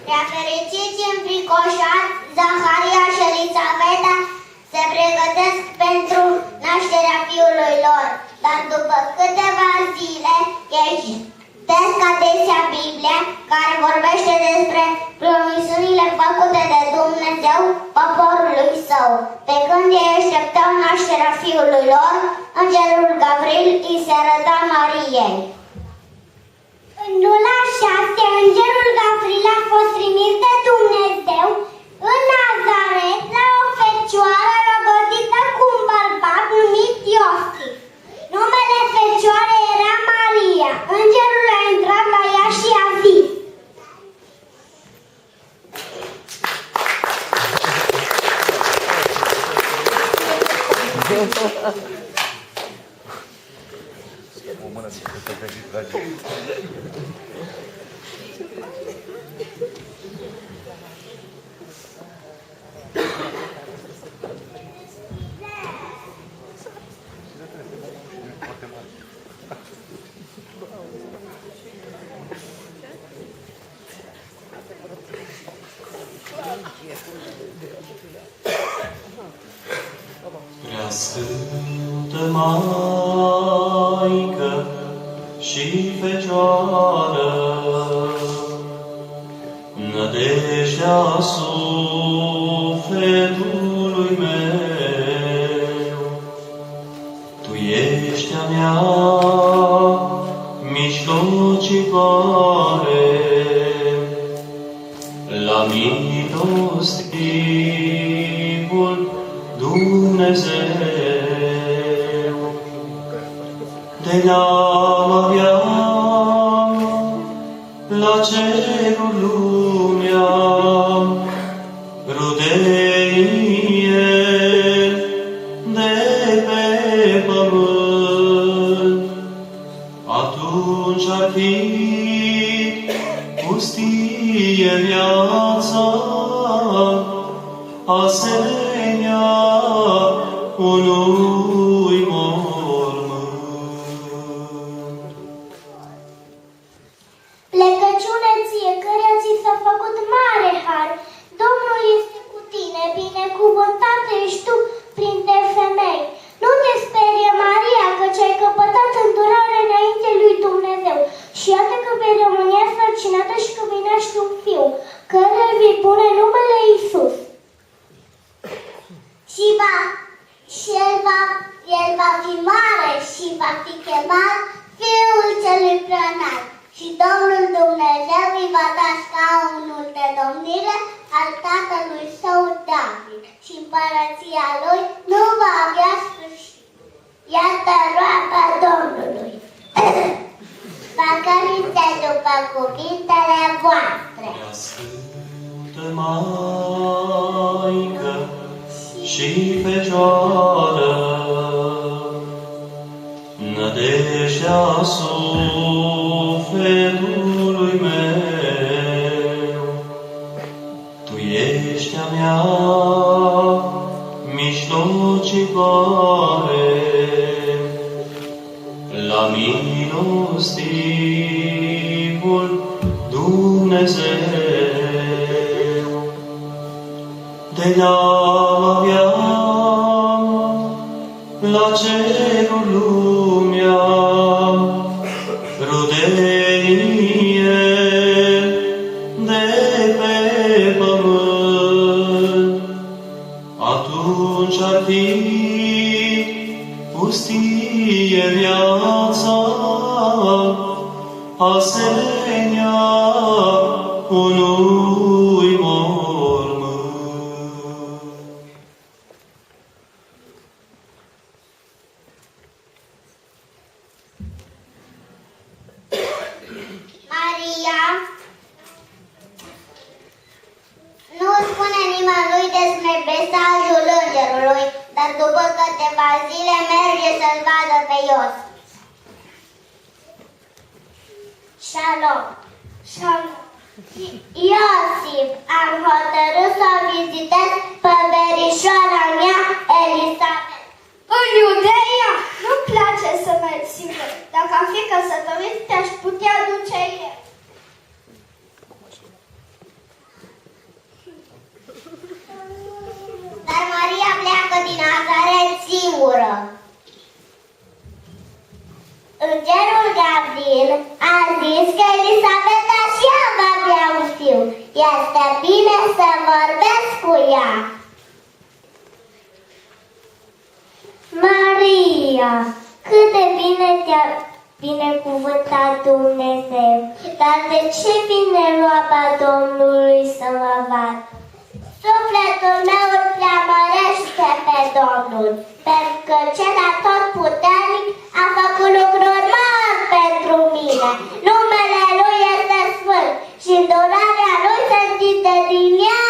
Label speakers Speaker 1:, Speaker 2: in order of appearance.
Speaker 1: Prea fericiți, înfricoșați, Zaharia și Elisaveta se pregătesc pentru nașterea fiului lor, dar după câteva zile citesc adesea Biblia, care vorbește despre promisiunile făcute de Dumnezeu poporului său. Pe când ei așteptau nașterea fiului lor, îngerul Gavril îi se arăta Mariei. În luna 6, îngerul Gavril a fost trimis de Dumnezeu în Nazaret la o fecioară răgătită cu un bărbat numit Iosif. Numele fecioarei era Maria. Îngerul a intrat la ea și a zis:
Speaker 2: Preasfântă Maică și Fecioară, nădejdea sufletului meu, Tu ești a mea mijlocitoare, la milostivul Dumnezeu. De n-am avea la cerul lumea rudenie de pe pământ, atunci ar fi pustie viața, asemenea unui mormânt.
Speaker 1: Plecăciune ție, căreia ți s-a făcut mare har. Domnul este cu tine, binecuvântată ești tu printre femei. Nu te sperie, Maria, căci ai căpătat îndurare înainte lui Dumnezeu. Și iată că vei rămâne însărcinată și că vei naște un fiu, căruia îi vei pune numele Iisus. El va fi mare și va fi chemat Fiul Celui Preanalt. Și Domnul Dumnezeu îi va da scaunul de domnire al tatălui său David și împărăția lui nu va avea sfârșit. Iată roaba Domnului. Păcăriți după cuvintele voastre.
Speaker 2: Preasfântă Maică și Fecioară, nădejdea sufletului meu, Tu ești a mea mijlocitoare, la milostivul Dumnezeu. De n-am avea la cerul lumea rudenie de pe pământ, atunci ar fi pustie viața, asemenea unui mormânt.
Speaker 1: Maria, nu spune nimănui despre mesajul îngerului, dar după câteva zile merge să-l vadă pe Iosif. Shalom. Shalom. Iosif, am hotărât să o vizitez pe verișoara mea, Elisabeta. În Iudeia nu-mi place să merg singur. Dacă am fi căsătorit, te-aș putea duce eu. a zis că Elisabeta și ea va avea un fiu. Este bine să vorbesc cu ea. Maria, cât de bine te-a binecuvântat Dumnezeu, dar de ce vine roaba Domnului să mă vad? Sufletul meu îl preamărește pe Domnul, pentru că cel atotputernic a făcut lucruri mari pentru mine. Numele Lui este sfânt și îndurarea Lui se întinde din ea